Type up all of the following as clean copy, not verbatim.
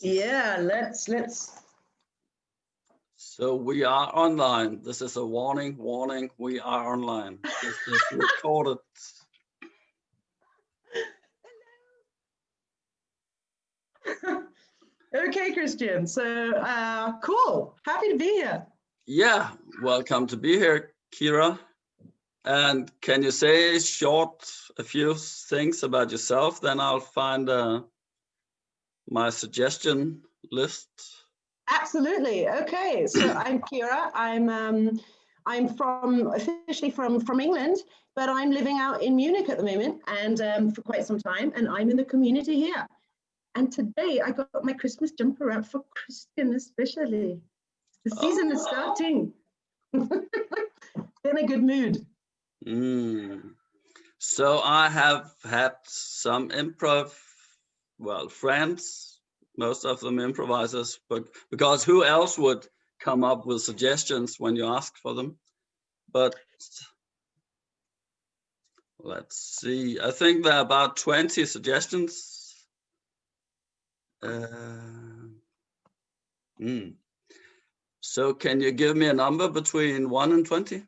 Yeah, let's. So we are online. This is a warning, we are online. This is recorded. Okay, Christian. So cool. Happy to be here. Yeah, welcome to be here, Kyra. And can you say a few things about yourself? Then I'll find my suggestion list. Absolutely. Okay. So I'm Kyra. I'm officially from England, but I'm living out in Munich at the moment and for quite some time, and I'm in the community here. And today I got my Christmas jumper out for Christian especially. The season is starting. In a good mood. So I have had some improv, friends, most of them improvisers, but because who else would come up with suggestions when you ask for them? But let's see, I think there are about 20 suggestions. So can you give me a number between 1 and 20?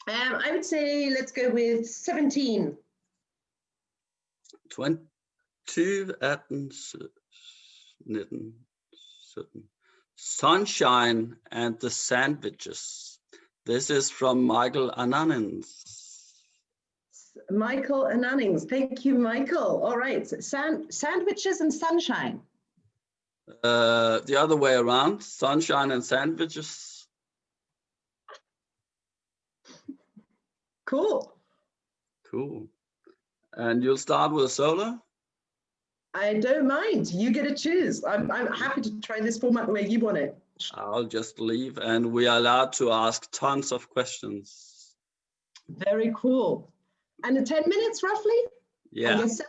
I would say let's go with 17. 20, 18, 19, 17. Sunshine and the Sandwiches. This is from Michael Ananins. Michael Ananins. Thank you, Michael. All right. Sandwiches and sunshine. The other way around. Sunshine and Sandwiches. Cool. And you'll start with a solo? I don't mind. You get to choose. I'm happy to try this format the way you want it. I'll just leave, and we are allowed to ask tons of questions. Very cool. And in 10 minutes, roughly? Yeah. I guess so.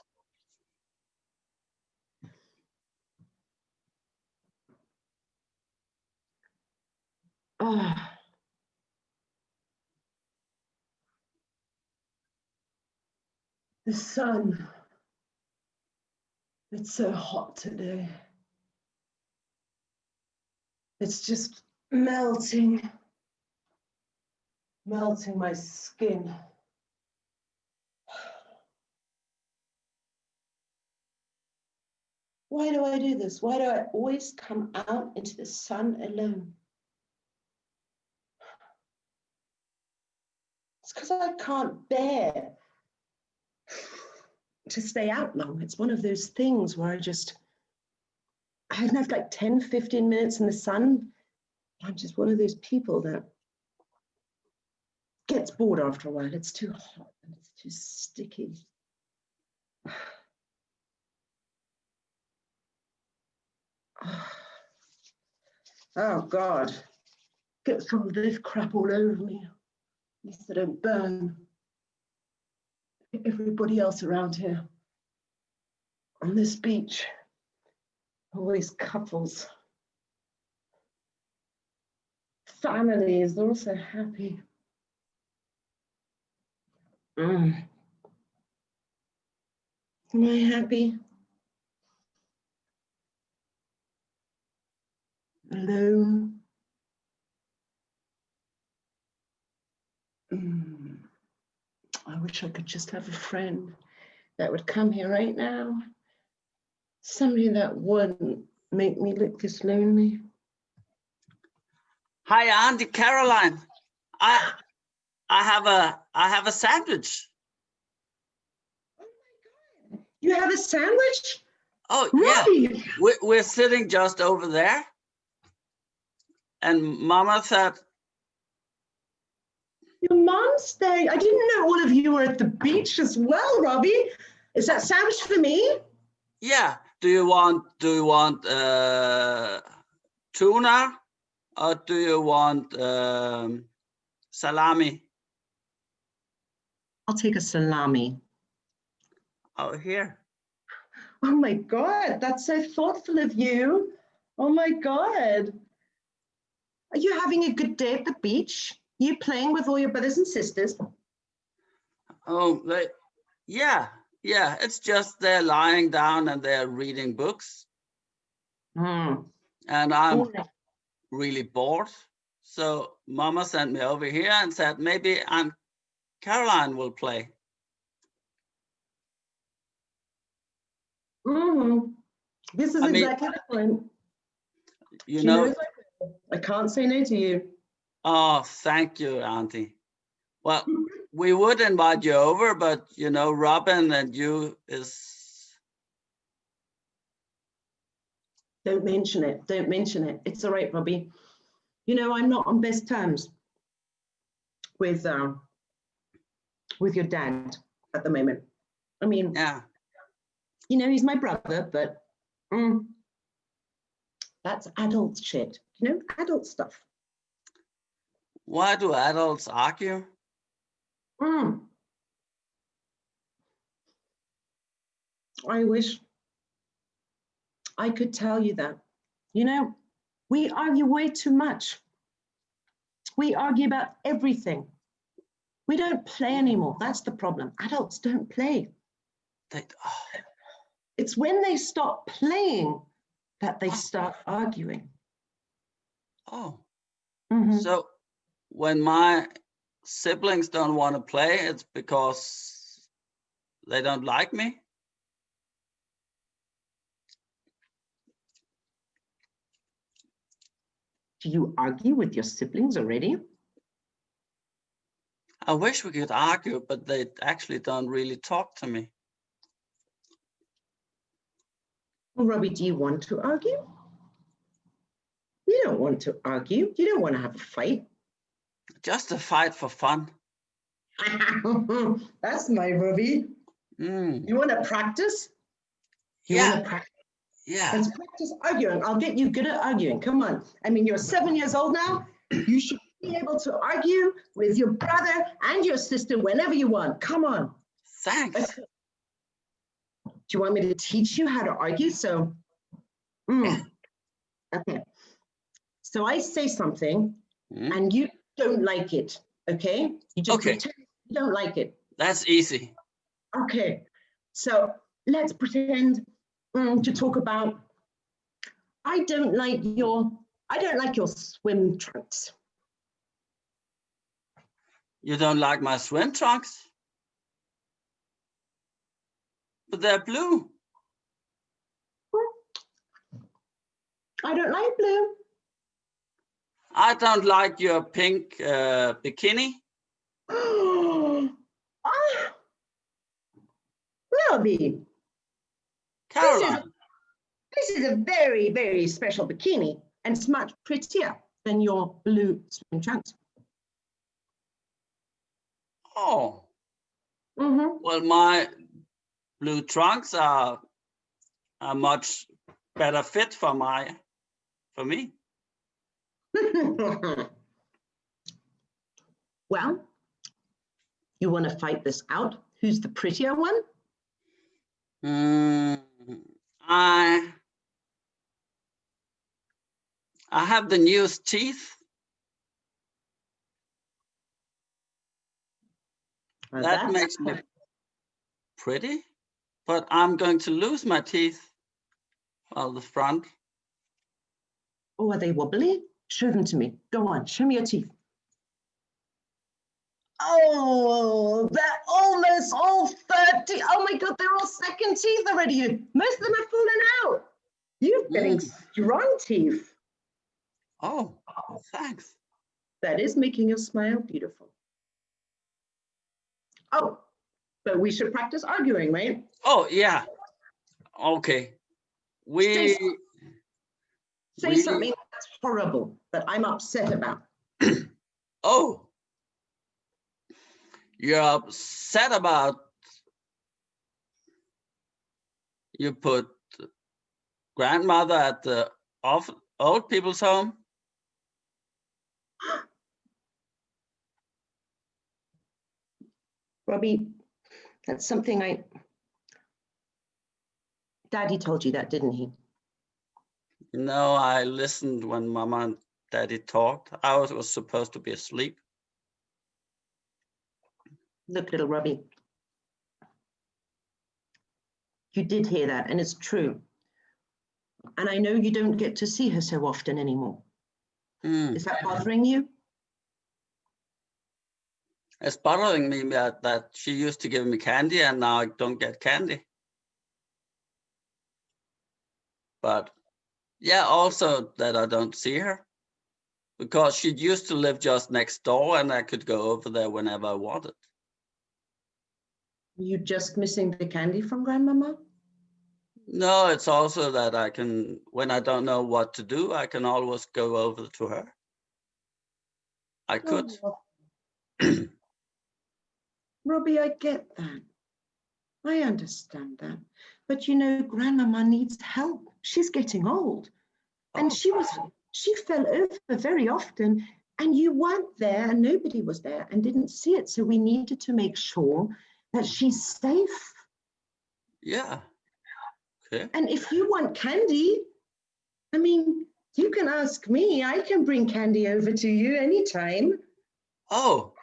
The sun. It's so hot today. It's just melting my skin. Why do I do this? Why do I always come out into the sun alone? It's because I can't bear to stay out long. It's one of those things where I had enough like 10, 15 minutes in the sun. I'm just one of those people that gets bored after a while. It's too hot and it's too sticky. Oh God, get some of this crap all over me. At least I don't burn everybody else around here. On this beach, always couples. Families, they're all so happy. Am I happy? Alone? I wish I could just have a friend that would come here right now. Somebody that wouldn't make me look this lonely. Hi, Auntie Caroline. I have a sandwich. Oh my God! You have a sandwich? Oh Robbie. Yeah, we're sitting just over there, and Mama said. Your mom's there. I didn't know all of you were at the beach as well, Robbie. Is that sandwich for me? Yeah. Do you want tuna, or do you want salami? I'll take a salami. Oh, here. Oh my God, that's so thoughtful of you. Oh my God. Are you having a good day at the beach? Are you playing with all your brothers and sisters? Oh, yeah. It's just they're lying down and they're reading books. Mm. and I'm really bored. So Mama sent me over here and said, maybe Caroline will play. Mm-hmm. This is exactly the point. You know, I can't say no to you. Oh, thank you, Auntie. Well, we would invite you over, but you know, Robin and you is. Don't mention it. Don't mention it. It's all right, Robbie. You know, I'm not on best terms with your dad at the moment. I mean, Yeah. You know, he's my brother, but that's adult shit. You know, adult stuff. Why do adults argue? I wish I could tell you that. You know, we argue way too much. We argue about everything. We don't play anymore. That's the problem. Adults don't play. It's when they stop playing that they start arguing. Oh. Mm-hmm. So when my siblings don't want to play, it's because they don't like me? Do you argue with your siblings already? I wish we could argue, but they actually don't really talk to me. Well, Robbie, do you want to argue? You don't want to argue. You don't want to have a fight. Just a fight for fun. That's my Robbie. You want to practice? Yeah. Let's practice arguing. I'll get you good at arguing. Come on. I mean, you're 7 years old now. You should be able to argue with your brother and your sister whenever you want. Come on. Thanks. Do you want me to teach you how to argue? So, okay. So I say something and you don't like it, okay? You just pretend you don't like it. That's easy. Okay. So let's pretend to talk about, I don't like your swim trunks. You don't like my swim trunks? But they're blue. I don't like blue. I don't like your pink bikini. Robbie, Caroline. This is a very, very special bikini, and it's much prettier than your blue swim trunks. Oh. Well, my blue trunks are a much better fit for me. Well, you want to fight this out? Who's the prettier one? I have the newest teeth. Well, that makes me pretty, but I'm going to lose my teeth. Well, the front. Oh, are they wobbly? Show them to me. Go on, show me your teeth. Oh, they're almost all 30. Oh my God, they're all second teeth already. Most of them have fallen out. You're getting strong teeth. Oh, thanks. That is making your smile beautiful. Oh, but we should practice arguing, right? Oh, yeah. Okay. Say something that's horrible that I'm upset about. Oh. You're upset about you put grandmother at the old people's home? Robbie, that's something Daddy told you that, didn't he? No, I listened when Mama and Daddy talked. I was supposed to be asleep. Look, little Robbie, you did hear that, and it's true. And I know you don't get to see her so often anymore. Is that bothering you? It's bothering me that she used to give me candy and now I don't get candy. But yeah, also that I don't see her. Because she used to live just next door and I could go over there whenever I wanted. You just missing the candy from Grandmama? No, it's also that I can, when I don't know what to do, I can always go over to her. I could. Oh, Robbie, I get that. I understand that. But you know, Grandmama needs help. She's getting old. And she fell over very often, and you weren't there, and nobody was there and didn't see it. So we needed to make sure that she's safe. Yeah. Okay. And if you want candy, I mean, you can ask me. I can bring candy over to you anytime. Oh,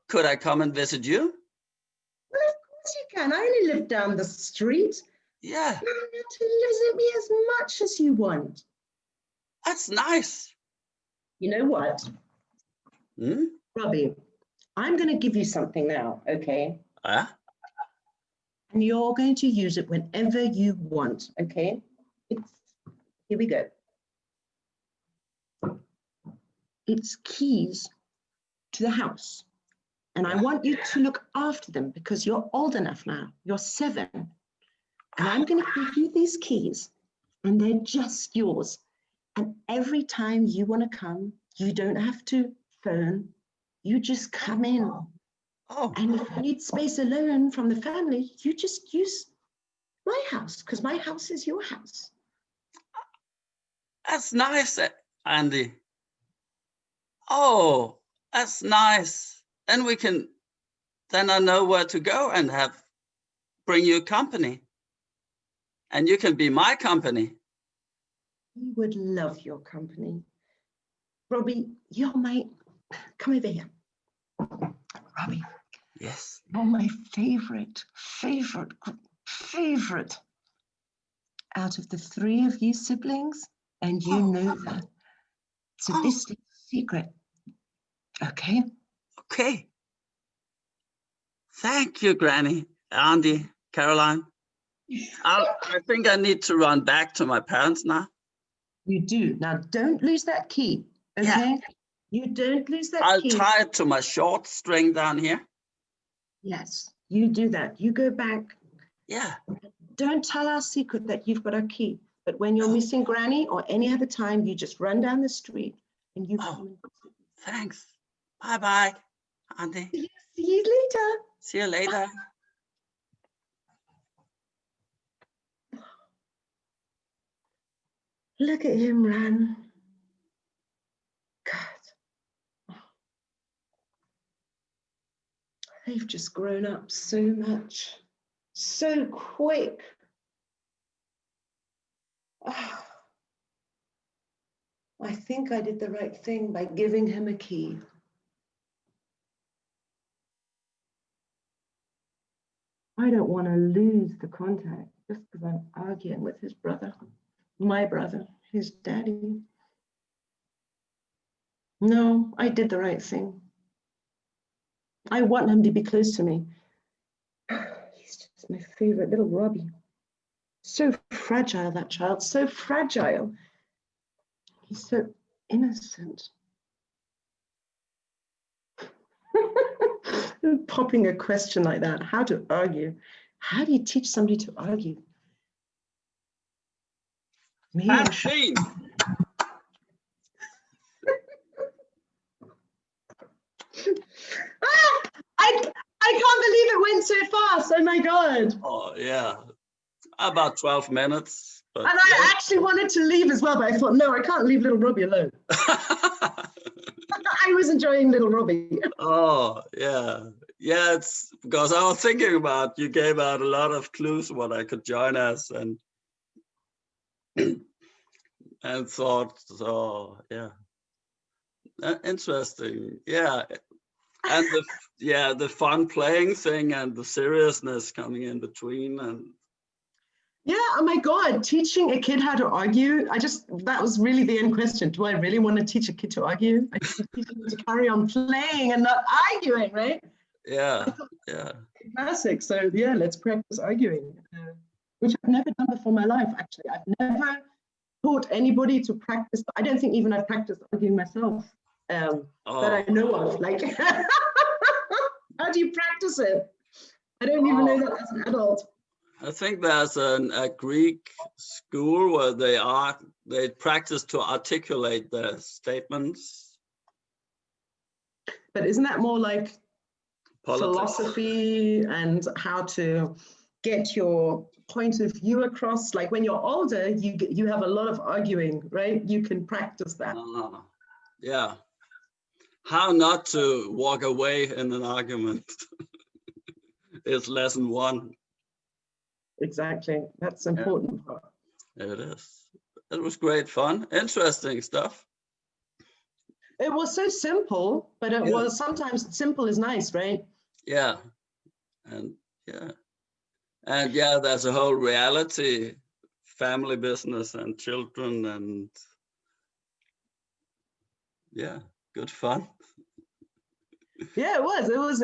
could I come and visit you? Well, of course you can. I only live down the street. Yeah. You don't have to visit me as much as you want. That's nice. You know what? Robbie, I'm going to give you something now, okay? And you're going to use it whenever you want, okay? Here we go. It's keys to the house. And I want you to look after them because you're old enough now. You're 7. And I'm going to give you these keys and they're just yours. And every time you want to come, you don't have to phone. You just come in. Oh. And if you need space alone from the family, you just use my house because my house is your house. That's nice, Andy. Oh, that's nice. Then I know where to go and bring you company. And you can be my company. We would love your company. Robbie, come over here. Robbie. Yes. You're my favorite out of the 3 of you siblings, and you know that. So this is a secret, okay? Okay. Thank you, Granny, Andy, Caroline. I think I need to run back to my parents now. You do. Now, don't lose that key, okay? Yeah. You don't lose that key. I'll tie it to my short string down here. Yes, you do that. You go back. Yeah. Don't tell our secret that you've got a key. But when you're missing Granny or any other time, you just run down the street and you come and visit. Thanks. Bye-bye, Andy. See you later. See you later. Look at him run. God. They've just grown up so much, so quick. Oh, I think I did the right thing by giving him a key. I don't want to lose the contact just because I'm arguing with his brother, my brother, his daddy. No, I did the right thing. I want him to be close to me. He's just my favorite little Robbie. So fragile, that child, so fragile. He's so innocent. Popping a question like that, how to argue. How do you teach somebody to argue? Me and I can't believe it went so fast. Oh my God. Oh, yeah. About 12 minutes. And I actually wanted to leave as well, but I thought, no, I can't leave little Robbie alone. I was enjoying little Robbie. Oh, yeah. Yeah, it's because I was thinking about, you gave out a lot of clues what I could join as and thought, so yeah. Interesting. Yeah. And the fun playing thing and the seriousness coming in between. And Yeah, oh my God, teaching a kid how to argue. That was really the end question. Do I really want to teach a kid to argue? I should be teaching them to carry on playing and not arguing, right? Yeah, yeah. Classic. So yeah, let's practice arguing, which I've never done before in my life, actually. I've never taught anybody to practice. I don't think even I've practiced arguing myself, that I know of. Like, how do you practice it? I don't even know that as an adult. I think there's a Greek school where they practice to articulate their statements. But isn't that more like Politics. philosophy and how to get your point of view across? Like when you're older, you have a lot of arguing, right? You can practice that. Yeah. How not to walk away in an argument is lesson 1. Exactly. That's important part. It is. It was great fun. Interesting stuff. It was so simple, but it was sometimes simple is nice, right? Yeah. And there's a whole reality, family business and children, and good fun. Yeah, it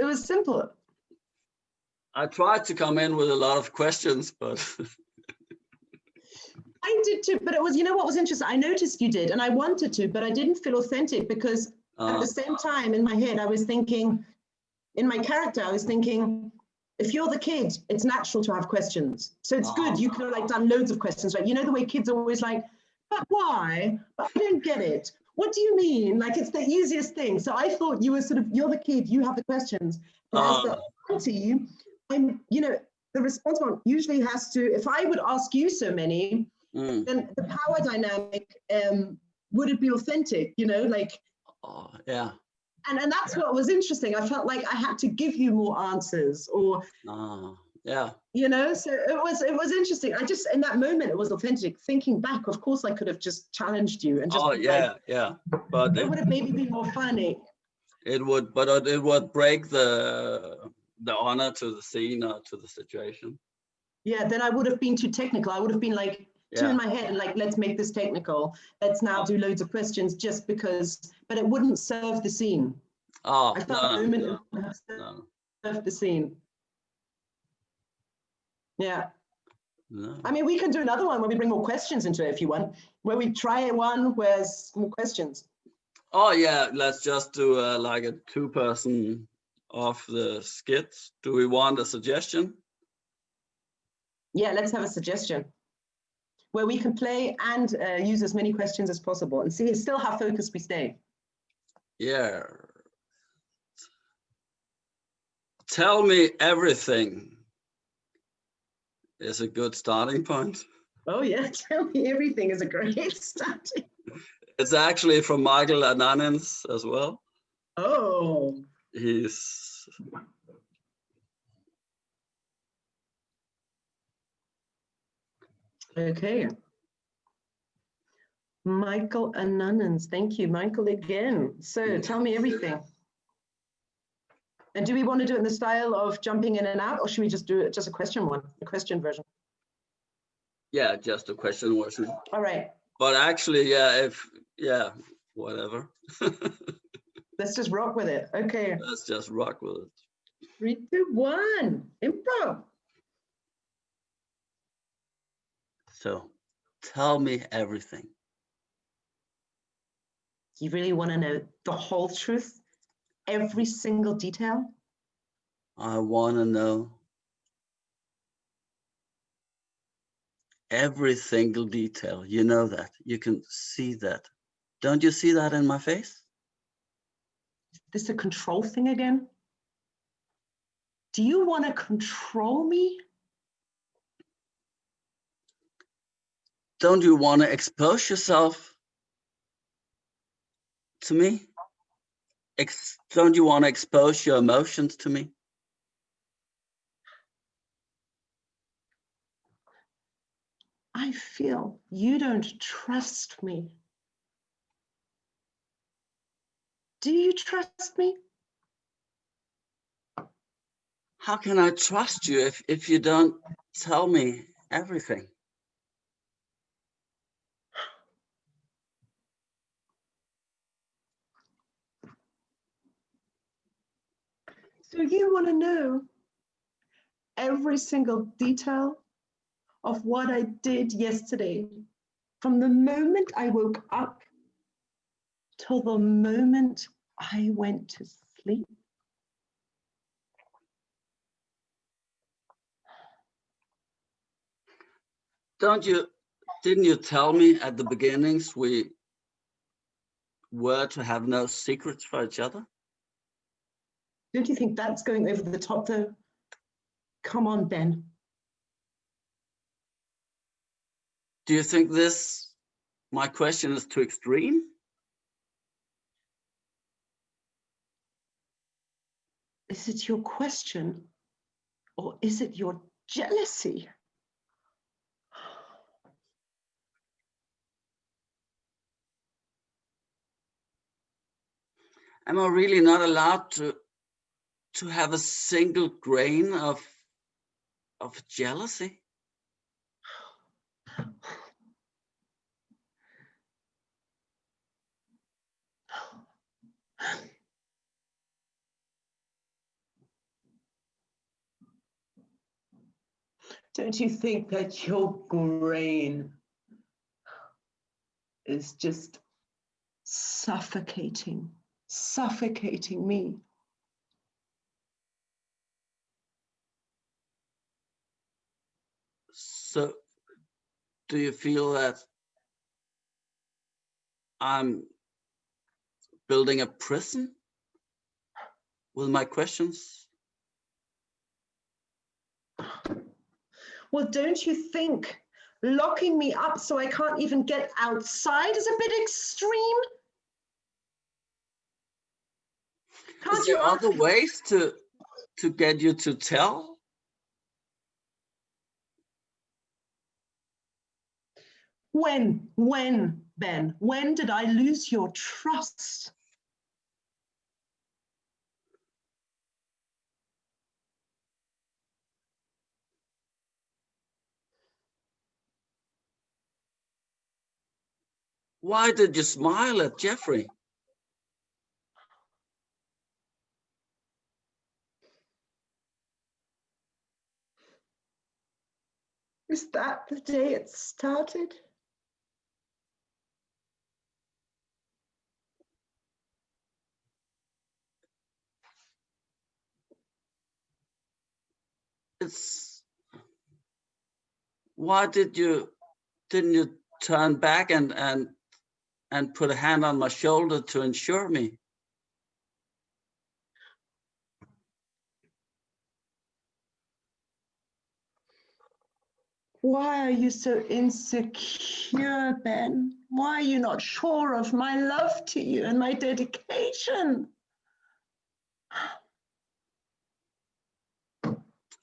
was simple. I tried to come in with a lot of questions, but I did too, but it was, you know what was interesting? I noticed you did, and I wanted to, but I didn't feel authentic because at the same time in my head, I was thinking, in my character, I was thinking, if you're the kid, it's natural to have questions. So it's good. You could have like done loads of questions, right? You know the way kids are always like, but why? But I don't get it. What do you mean? Like it's the easiest thing. So I thought you were sort of, you're the kid, you have the questions. And as the auntie, the response one usually has to, if I would ask you so many, then the power dynamic, would it be authentic, like. Yeah. And that's what was interesting. I felt like I had to give you more answers or, so it was interesting. I just, in that moment, it was authentic. Thinking back, of course, I could have just challenged you and just but it would have maybe been more funny. It would, but it would break the honor to the scene or to the situation. Yeah, then I would have been too technical. I would have been like too in my head and like, let's make this technical. Let's now do loads of questions just because, but it wouldn't serve the scene. I felt the moment it would have served the scene. Yeah. No. I mean, we can do another one where we bring more questions into it if you want, where we try one where's more questions. Oh yeah, let's just do like a 2-person of the skits. Do we want a suggestion? Yeah, let's have a suggestion where we can play and use as many questions as possible and see still how focused we stay. Yeah. Tell me everything is a good starting point. Oh yeah, tell me everything is a great starting. It's actually from Michael Ananins as well. Oh. He's okay. Michael Ananins. Thank you, Michael, again. So tell me everything. And do we want to do it in the style of jumping in and out, or should we just do it just a question version? Yeah, just a question version. All right. But actually, whatever. Let's just rock with it. Okay. Let's just rock with it. 3, 2, 1. Improv. So, tell me everything. You really want to know the whole truth? Every single detail? I want to know every single detail. You know that. You can see that. Don't you see that in my face? Is this a control thing again? Do you want to control me? Don't you want to expose yourself to me? Don't you want to expose your emotions to me? I feel you don't trust me. Do you trust me? How can I trust you if you don't tell me everything? So you want to know every single detail of what I did yesterday, from the moment I woke up till the moment I went to sleep? Didn't you tell me at the beginnings we were to have no secrets for each other? Don't you think that's going over the top though? Come on, Ben. Do you think my question is too extreme? Is it your question or is it your jealousy? Am I really not allowed to have a single grain of jealousy? Don't you think that your grain is just suffocating me? So, do you feel that I'm building a prison with my questions? Well, don't you think locking me up so I can't even get outside is a bit extreme? Is there other ways to get you to tell? When, Ben, when did I lose your trust? Why did you smile at Jeffrey? Is that the day it started? Why didn't you turn back and put a hand on my shoulder to ensure me? Why are you so insecure, Ben? Why are you not sure of my love to you and my dedication?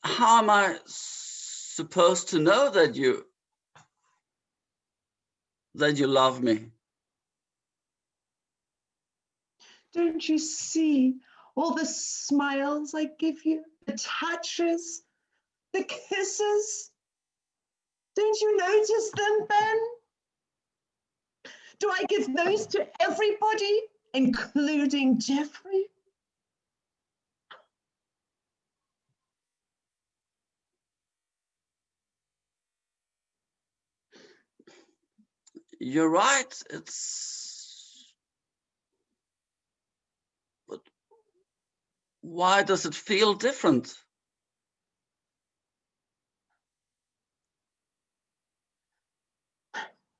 How am I supposed to know that you love me? Don't you see all the smiles I give you, the touches, the kisses? Don't you notice them, Ben? Do I give those to everybody, including Jeffrey? You're right. But why does it feel different?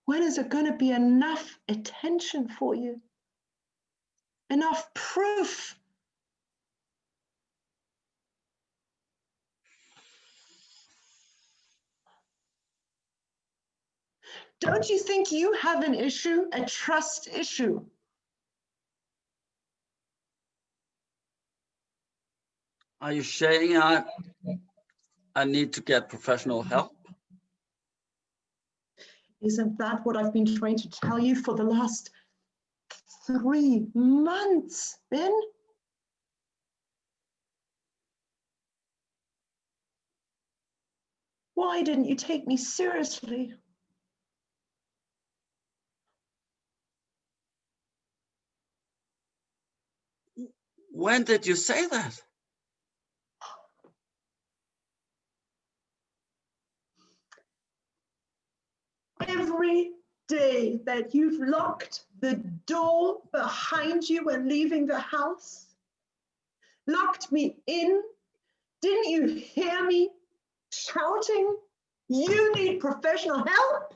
When is it going to be enough attention for you? Enough proof? Don't you think you have an issue, a trust issue? Are you saying I need to get professional help? Isn't that what I've been trying to tell you for the last 3 months, Ben? Why didn't you take me seriously? When did you say that? every day that you've locked the door behind you when leaving the house, locked me in, didn't you hear me shouting, "You need professional help"?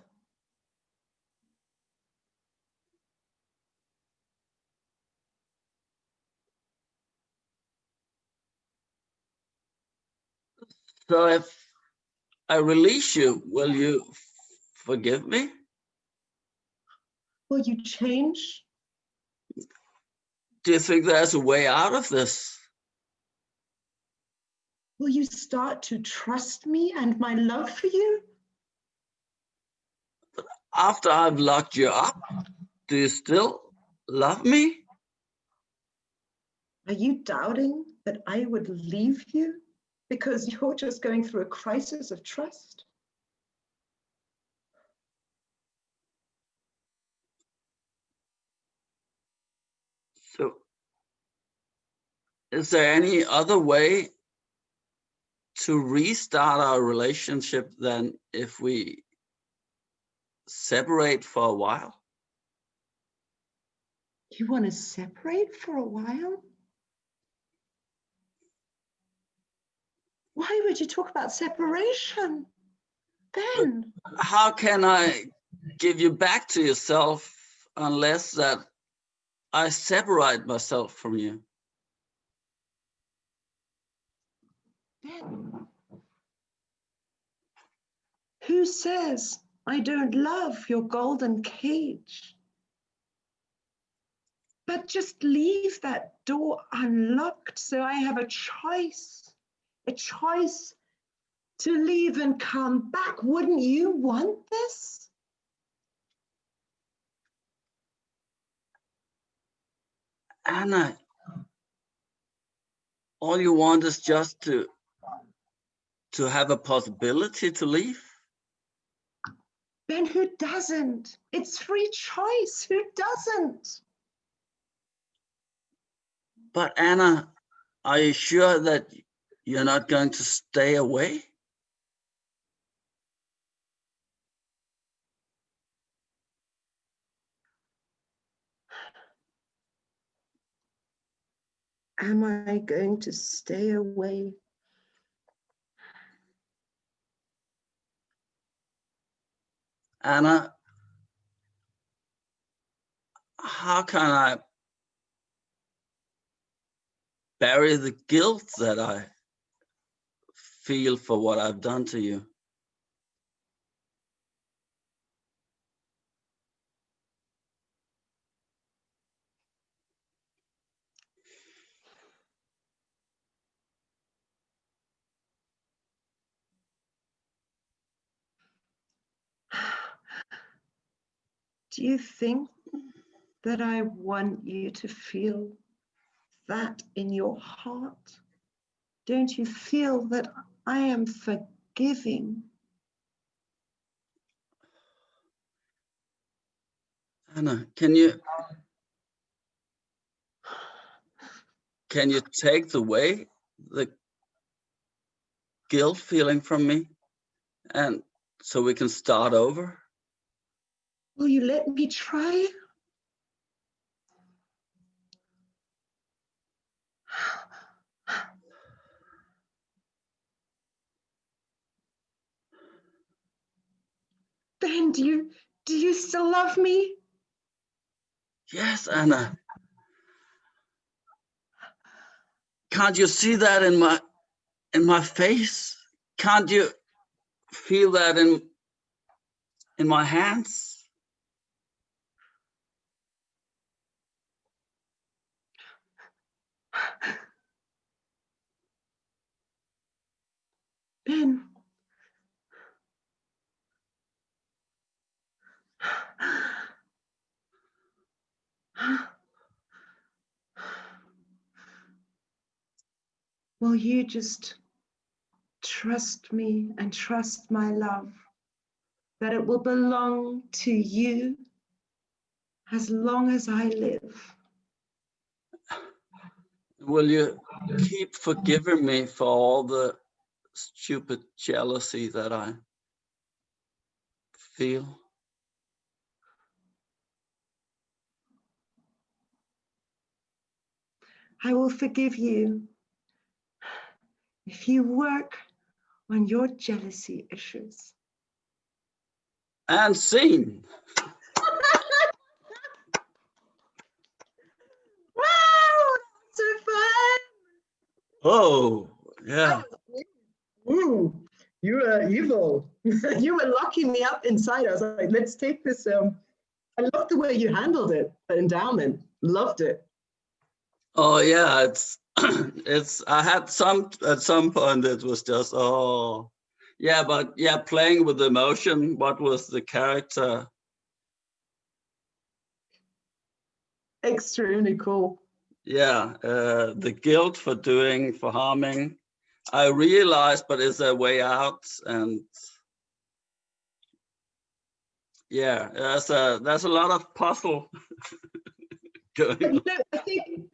So if I release you, will you forgive me? Will you change? Do you think there's a way out of this? Will you start to trust me and my love for you? After I've locked you up, do you still love me? Are you doubting that I would leave you because you're just going through a crisis of trust? So is there any other way to restart our relationship than if we separate for a while? You want to separate for a while? Why would you talk about separation? Ben, How can I give you back to yourself unless that I separate myself from you? Ben, who says I don't love your golden cage? But just leave that door unlocked so I have a choice to leave and come back. Wouldn't you want this? Anna, all you want is just to have a possibility to leave? Ben, who doesn't? It's free choice. Who doesn't? But Anna, are you sure that you're not going to stay away? Am I going to stay away? Anna, how can I bury the guilt that I feel for what I've done to you? Do you think that I want you to feel that in your heart? Don't you feel that I am forgiving? Anna, can you take away the guilt feeling from me, and so we can start over? Will you let me try? Ben, do you still love me? Yes, Anna. Can't you see that in my face? Can't you feel that in my hands? Ben. Will you just trust me and trust my love, that it will belong to you as long as I live? Will you keep forgiving me for all the stupid jealousy that I feel? I will forgive you if you work on your jealousy issues. And scene. Wow, so fun. Oh, yeah. Ooh, you were evil. You were locking me up inside. I was like, let's take this. I love the way you handled it, the endowment. Loved it. Oh, yeah. It's. I had at some point. It was just yeah. But yeah, playing with emotion. What was the character? Extremely cool. Yeah, the guilt for harming. I realized, but is there a way out? And yeah, there's a lot of puzzle going But on.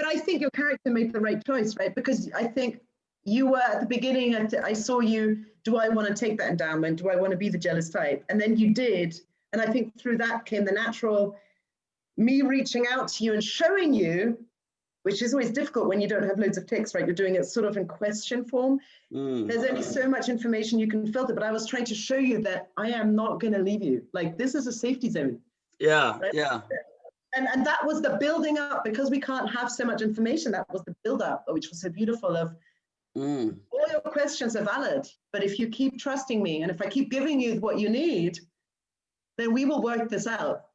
I think your character made the right choice, right? Because I think you were at the beginning, and I saw you. Do I want to take that endowment? Do I want to be the jealous type? And then you did, and I think through that came the natural me reaching out to you and showing you, which is always difficult when you don't have loads of text, right? You're doing it sort of in question form. There's only so much information you can filter, but I was trying to show you that I am not going to leave you. Like, this is a safety zone. Yeah, Right? yeah. And that was the building up, because we can't have so much information. That was the build up, which was so beautiful of all your questions are valid, but if you keep trusting me, and if I keep giving you what you need, then we will work this out.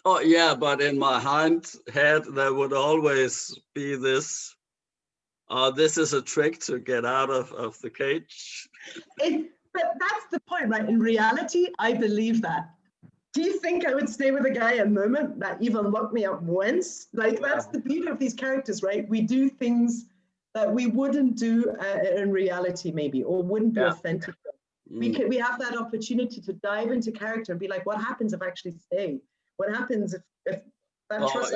Oh, yeah, but in my head, there would always be this, this is a trick to get out of the cage. But that's the point, right? In reality, I believe that. Do you think I would stay with a guy a moment that even locked me up once? Like, that's the beauty of these characters, right? We do things that we wouldn't do in reality, maybe, or wouldn't be authentic. We have that opportunity to dive into character and be like, what happens if I actually stay? What happens if that trust?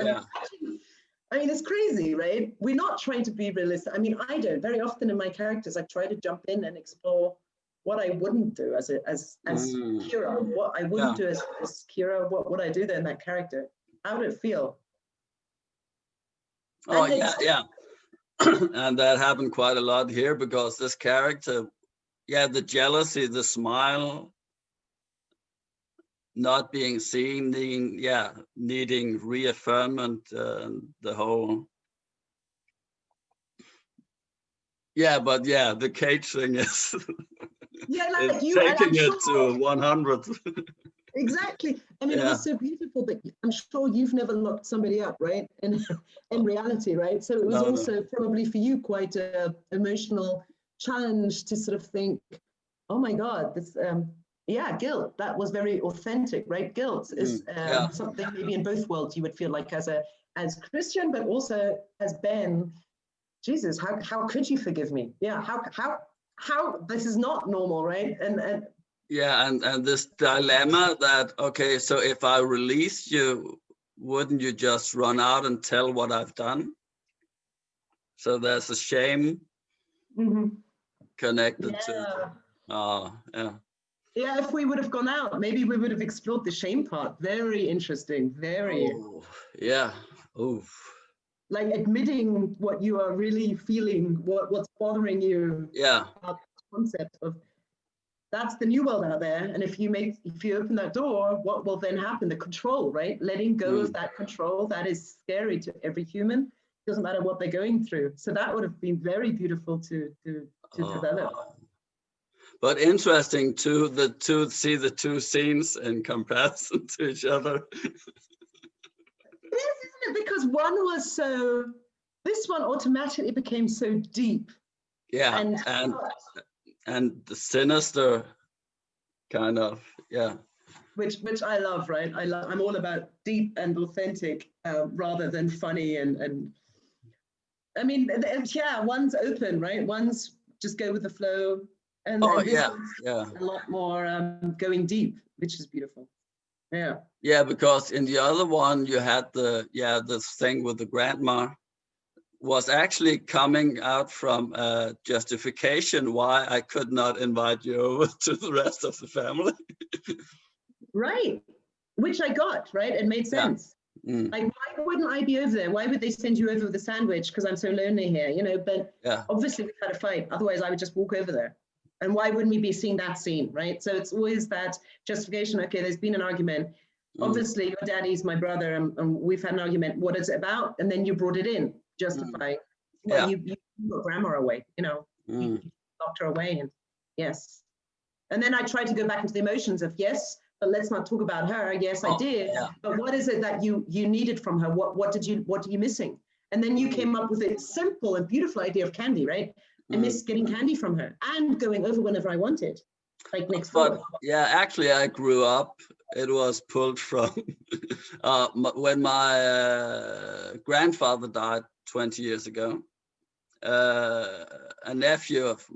I mean, it's crazy, right? We're not trying to be realistic. I mean, I don't. Very often in my characters, I try to jump in and explore what I wouldn't do as Kyra, what I wouldn't do as Kyra, what would I do then in that character? How would it feel? Oh, yeah. And that happened quite a lot here, because this character, the jealousy, the smile, not being seen, needing reaffirmment, the whole. But the cage thing is like you, taking it to 100. Exactly. I mean, it was so beautiful, but I'm sure you've never locked somebody up, right? In reality, right? So it was also probably for you quite an emotional challenge to sort of think, oh my God, this, guilt. That was very authentic, right? Guilt is something maybe in both worlds you would feel like as Christian, but also as Ben. Jesus, how could you forgive me? Yeah, how this is not normal, right? And this dilemma that, okay, so if I release you, wouldn't you just run out and tell what I've done? So there's a shame connected to. Yeah, if we would have gone out, maybe we would have explored the shame part. Very interesting. Very. Like admitting what you are really feeling, what's bothering you. About the concept of that's the new world out there. And if you open that door, what will then happen? The control, right? Letting go of that control, that is scary to every human. Doesn't matter what they're going through. So that would have been very beautiful to develop. But interesting to see the two scenes in comparison to each other. It is, isn't it? Because one was this one automatically became so deep. And the sinister kind of, Which I love, right? I'm all about deep and authentic rather than funny and I mean, one's open, right? One's just go with the flow, and a lot more going deep, which is beautiful. Because in the other one you had this thing with the grandma was actually coming out from justification why I could not invite you over to the rest of the family. Right, which I got, right? It made sense. Like, why wouldn't I be over there? Why would they send you over with a sandwich? Because I'm so lonely here, you know? But obviously we had a fight. Otherwise, I would just walk over there. And why wouldn't we be seeing that scene, right? So it's always that justification. Okay, there's been an argument. Obviously, your daddy's my brother, and we've had an argument. What is it about? And then you brought it in, justifying. Well, you got grandma away, you know, you locked her away, and yes. And then I tried to go back into the emotions of yes, but let's not talk about her. Yes, I did. But what is it that you needed from her? What are you missing? And then you came up with a simple and beautiful idea of candy, right? I miss getting candy from her and going over whenever I wanted, like next door. Yeah, actually, I grew up. It was pulled from when my grandfather died 20 years ago. A nephew of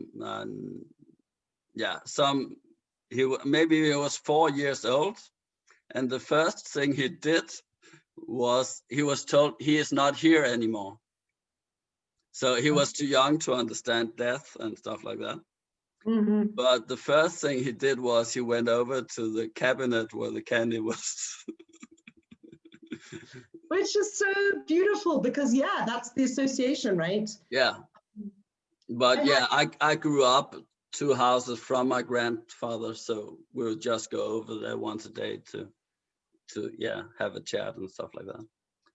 maybe he was 4 years old, and the first thing he did was he was told he is not here anymore. So he was too young to understand death and stuff like that. But the first thing he did was he went over to the cabinet where the candy was. Which is so beautiful because, that's the association, right? Yeah. But I grew up 2 houses from my grandfather, so we would just go over there once a day to have a chat and stuff like that.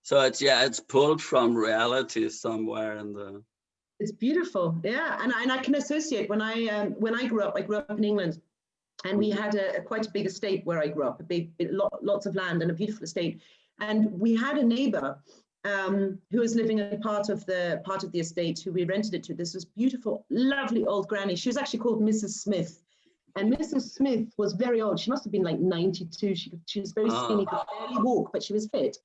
So it's pulled from reality somewhere in the. It's beautiful, and I can associate when I grew up in England, and we had quite a big estate where I grew up, lots of land and a beautiful estate, and we had a neighbor who was living in part of the estate who we rented it to. This was beautiful, lovely old granny. She was actually called Mrs. Smith, and Mrs. Smith was very old. She must have been like 92. She was very skinny, could barely walk, but she was fit.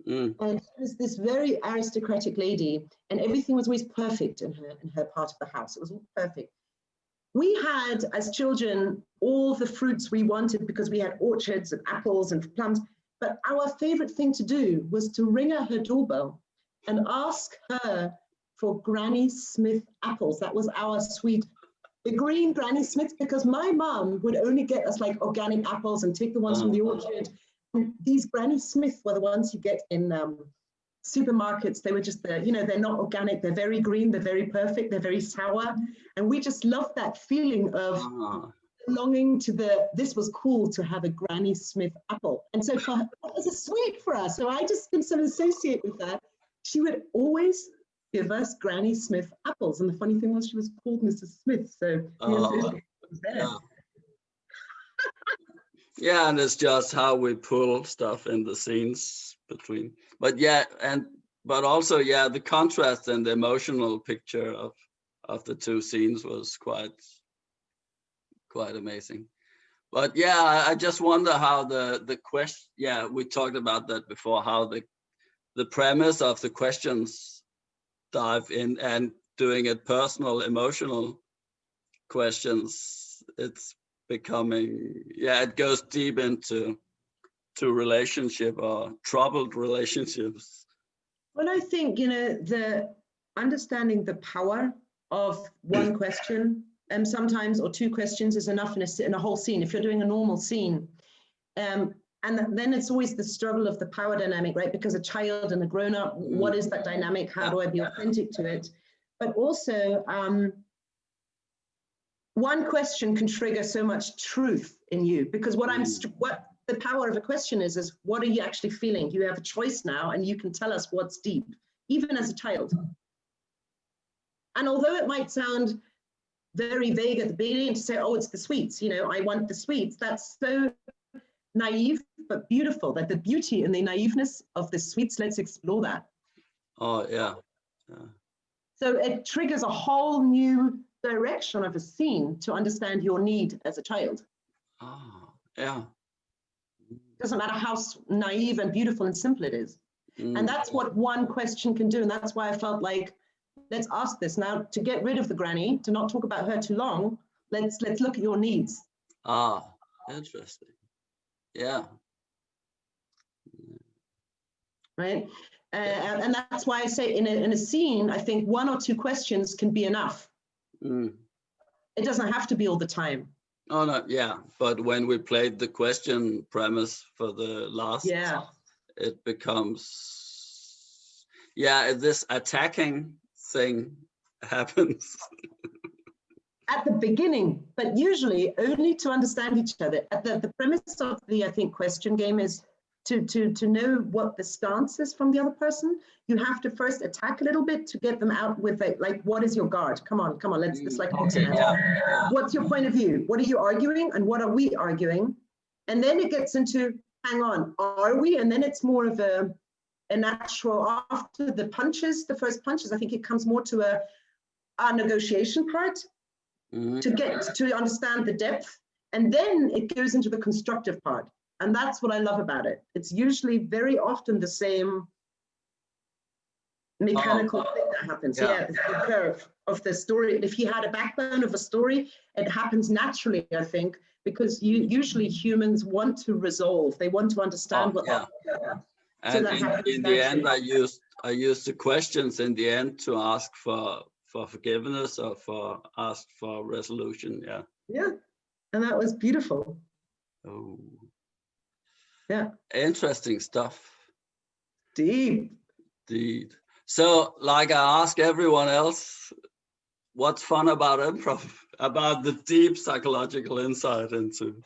And she was this very aristocratic lady, and everything was always perfect in her part of the house. It was all perfect. We had, as children, all the fruits we wanted because we had orchards and apples and plums. But our favorite thing to do was to ring her doorbell and ask her for Granny Smith apples. That was our sweet, the green Granny Smith, because my mum would only get us like organic apples and take the ones from the orchard. And these Granny Smith were the ones you get in supermarkets. They were just they're not organic. They're very green. They're very perfect. They're very sour. And we just loved that feeling of belonging to this was cool to have a Granny Smith apple. And so that was a sweet for us. So I just can sort of associate with that. She would always give us Granny Smith apples. And the funny thing was she was called Mrs. Smith. So the was there. Yeah, and it's just how we pull stuff in the scenes between. But also the contrast and the emotional picture of the 2 scenes was quite amazing. But I just wonder how the question. We talked about that before. How the premise of the questions dive in and doing it personal, emotional questions. It's becoming it goes deep into relationship or troubled relationships. Well, I think the understanding the power of one question sometimes, or 2 questions is enough in a whole scene if you're doing a normal scene, and then it's always the struggle of the power dynamic, right? Because a child and a grown-up, what is that dynamic? How do I be authentic to it? But also one question can trigger so much truth in you, because what the power of a question is what are you actually feeling? You have a choice now, and you can tell us what's deep, even as a child. And although it might sound very vague at the beginning to say, oh, it's the sweets, I want the sweets, that's so naive but beautiful, that the beauty and the naiveness of the sweets, let's explore that. So it triggers a whole new direction of a scene to understand your need as a child. Doesn't matter how naive and beautiful and simple it is. And that's what one question can do. And that's why I felt like, let's ask this now, to get rid of the granny, to not talk about her too long. Let's look at your needs. Interesting. Yeah. Right. And that's why I say in a scene, I think 1 or 2 questions can be enough. It doesn't have to be all the time. Oh, no, but when we played the question premise for the last, it becomes, yeah, this attacking thing happens. At the beginning, but usually only to understand each other. The premise of the, I think, question game is to know what the stance is from the other person. You have to first attack a little bit to get them out with like what is your guard? Come on, it's like internet. Yeah. What's your point of view? What are you arguing and what are we arguing? And then it gets into, hang on, are we? And then it's more of a natural, after the first punches, I think it comes more to a negotiation part. To get to understand the depth, and then it goes into the constructive part, and that's what I love about it. It's usually very often the same mechanical thing that happens. Yeah, it's the curve of the story. If you had a backbone of a story, it happens naturally, I think, because usually humans want to resolve. They want to understand what. And in the end, I used the questions in the end to ask for forgiveness or ask for resolution. Yeah, and that was beautiful. Oh, yeah, interesting stuff. Deep. So, like I ask everyone else, what's fun about improv, about the deep psychological insight into?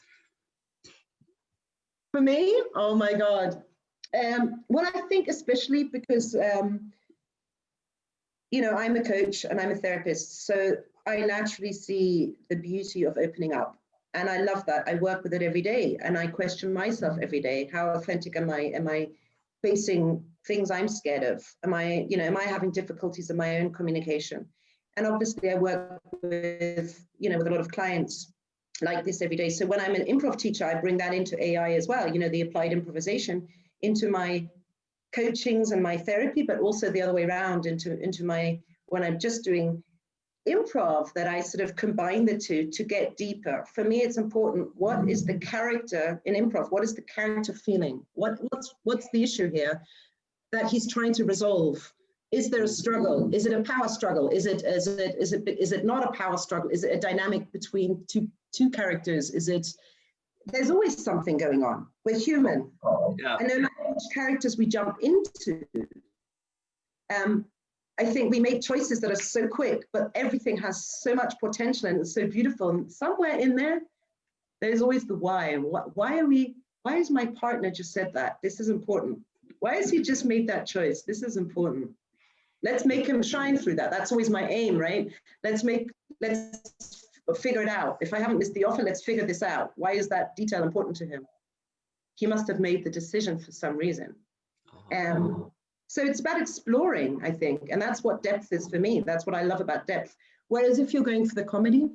For me, oh my God, well, I think especially because I'm a coach and I'm a therapist, so I naturally see the beauty of opening up. And I love that. I work with it every day and I question myself every day. How authentic am I? Am I facing things I'm scared of? Am I having difficulties in my own communication? And obviously I work with a lot of clients like this every day. So when I'm an improv teacher, I bring that into AI as well, the applied improvisation into my coachings and my therapy, but also the other way around into my, when I'm just doing improv, that I sort of combine the two to get deeper. For me, it's important. What is the character in improv? What is the character feeling? What's the issue here that he's trying to resolve? Is there a struggle? Is it a power struggle? Is it not a power struggle? Is it a dynamic between two characters? There's always something going on. We're human. Yeah. And no matter which characters we jump into, I think we make choices that are so quick, but everything has so much potential and it's so beautiful. And somewhere in there's always the why. And why has my partner just said that? This is important. Why has he just made that choice? This is important. Let's make him shine through that. That's always my aim, right? Let's figure it out. If I haven't missed the offer, let's figure this out. Why is that detail important to him? He must have made the decision for some reason. So it's about exploring, I think, and that's what depth is for me. That's what I love about depth. Whereas if you're going for the comedy,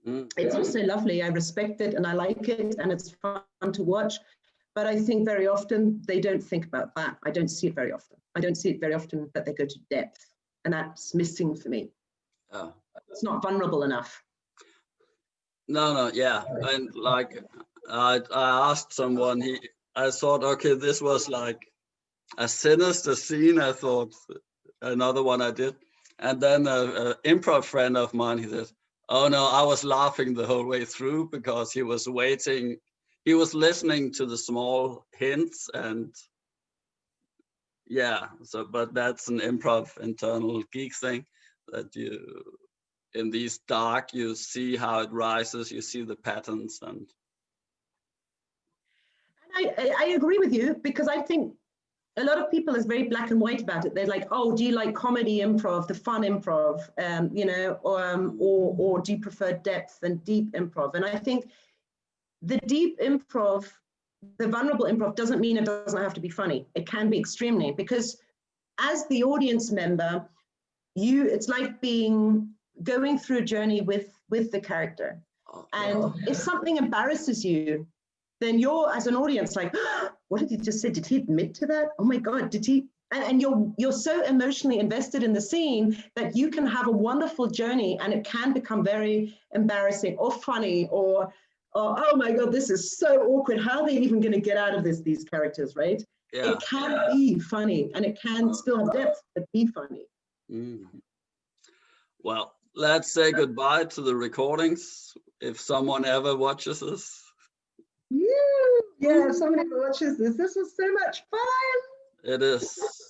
it's also lovely. I respect it and I like it and it's fun to watch. But I think very often they don't think about that. I don't see it very often. I don't see it very often that they go to depth, and that's missing for me. It's not vulnerable enough. No, yeah. And like I asked someone, I thought, okay, this was like a sinister scene, I thought, another one I did. And then an improv friend of mine, he said, oh no, I was laughing the whole way through because he was waiting. He was listening to the small hints and yeah, but that's an improv internal geek thing that in these dark, you see how it rises, you see the patterns. And I agree with you, because I think a lot of people is very black and white about it. They're like, oh, do you like comedy improv, the fun improv, or do you prefer depth and deep improv? And I think the deep improv, the vulnerable improv, doesn't mean it doesn't have to be funny. It can be extremely, because as the audience member, it's like going through a journey with the character. And if something embarrasses you, then you're, as an audience, like, oh, what did he just say? Did he admit to that? Oh my God, did he? And you're so emotionally invested in the scene that you can have a wonderful journey, and it can become very embarrassing or funny or oh my God, this is so awkward. How are they even going to get out of these characters, right? Yeah. It can be funny, and it can still have depth, but be funny. Well, let's say goodbye to the recordings. If someone ever watches us, Yeah, somebody watches this. This was so much fun. It is.